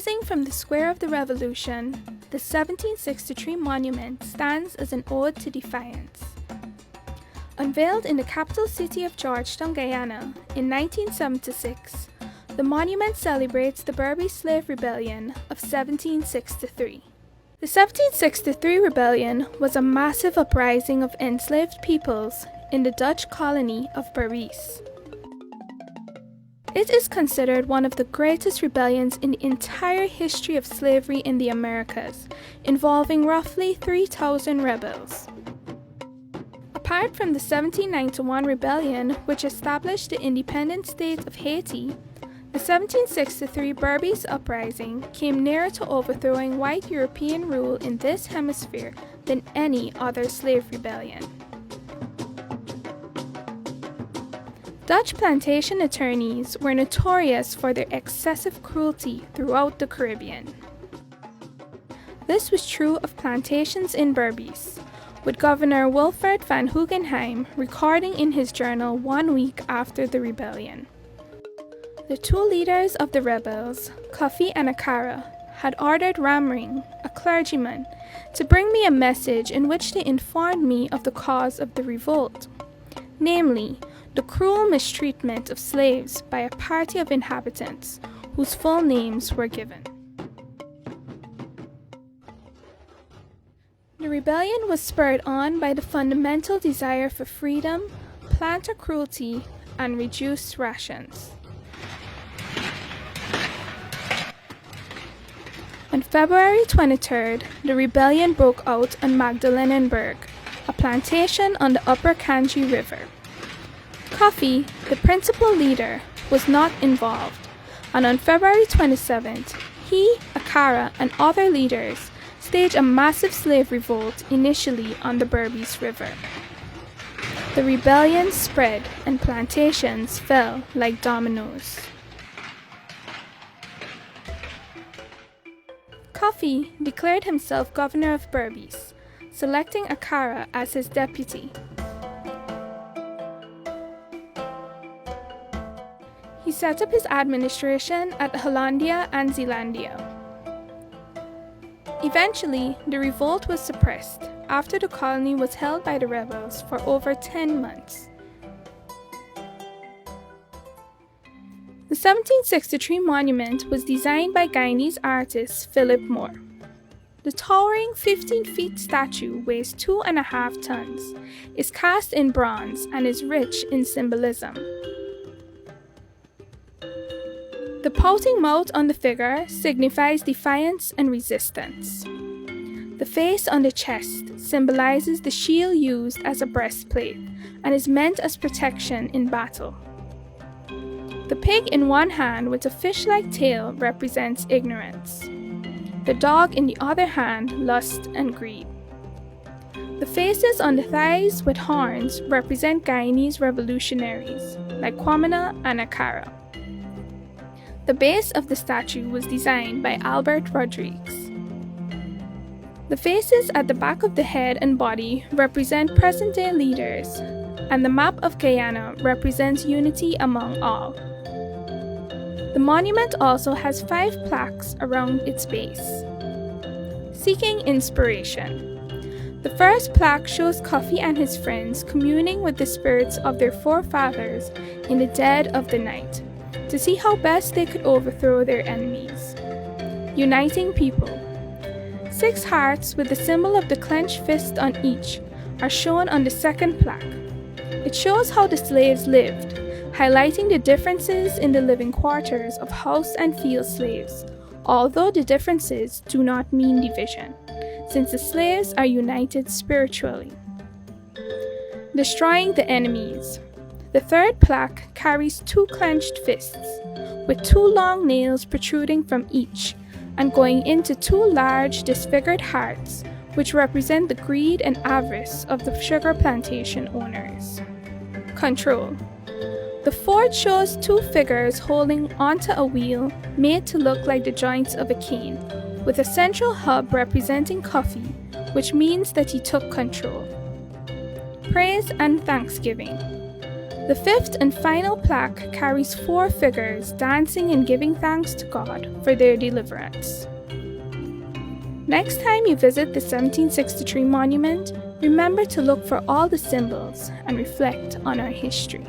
Rising from the square of the Revolution, the 1763 monument stands as an ode to defiance. Unveiled in the capital city of Georgetown, Guyana, in 1976, the monument celebrates the Berbice slave rebellion of 1763. The 1763 rebellion was a massive uprising of enslaved peoples in the Dutch colony of Berbice. It is considered one of the greatest rebellions in the entire history of slavery in the Americas, involving roughly 3,000 rebels. Apart from the 1791 rebellion, which established the independent state of Haiti, the 1763 Berbice uprising came nearer to overthrowing white European rule in this hemisphere than any other slave rebellion. Dutch plantation attorneys were notorious for their excessive cruelty throughout the Caribbean. This was true of plantations in Berbice, with Governor Wilfred van Guggenheim recording in his journal 1 week after the rebellion. The two leaders of the rebels, Cuffy and Akara, had ordered Ramring, a clergyman, to bring me a message in which they informed me of the cause of the revolt, namely, the cruel mistreatment of slaves by a party of inhabitants whose full names were given. The rebellion was spurred on by the fundamental desire for freedom, planter cruelty, and reduced rations. On February 23rd, the rebellion broke out on Magdalenenburg, a plantation on the upper Kanji River. Cuffy, the principal leader, was not involved, and on February 27th, he, Akara, and other leaders staged a massive slave revolt initially on the Berbice River. The rebellion spread and plantations fell like dominoes. Cuffy declared himself governor of Berbice, selecting Akara as his deputy. He set up his administration at Hollandia and Zeelandia. Eventually, the revolt was suppressed after the colony was held by the rebels for over 10 months. The 1763 monument was designed by Guyanese artist Philip Moore. The towering 15-feet statue weighs 2.5 tons, is cast in bronze, and is rich in symbolism. The pouting mouth on the figure signifies defiance and resistance. The face on the chest symbolizes the shield used as a breastplate and is meant as protection in battle. The pig in one hand with a fish-like tail represents ignorance. The dog in the other hand, lust and greed. The faces on the thighs with horns represent Guyanese revolutionaries like Kwamina and Akara. The base of the statue was designed by Albert Rodriguez. The faces at the back of the head and body represent present-day leaders, and the map of Guyana represents unity among all. The monument also has 5 plaques around its base. Seeking inspiration. The first plaque shows Cuffy and his friends communing with the spirits of their forefathers in the dead of the night, to see how best they could overthrow their enemies. Uniting people. 6 hearts with the symbol of the clenched fist on each are shown on the second plaque. It shows how the slaves lived, highlighting the differences in the living quarters of house and field slaves, although the differences do not mean division, since the slaves are united spiritually. Destroying the enemies. The third plaque carries 2 clenched fists, with 2 long nails protruding from each, and going into 2 large disfigured hearts, which represent the greed and avarice of the sugar plantation owners. Control. The fourth shows 2 figures holding onto a wheel made to look like the joints of a cane, with a central hub representing Cuffy, which means that he took control. Praise and thanksgiving. The fifth and final plaque carries 4 figures dancing and giving thanks to God for their deliverance. Next time you visit the 1763 monument, remember to look for all the symbols and reflect on our history.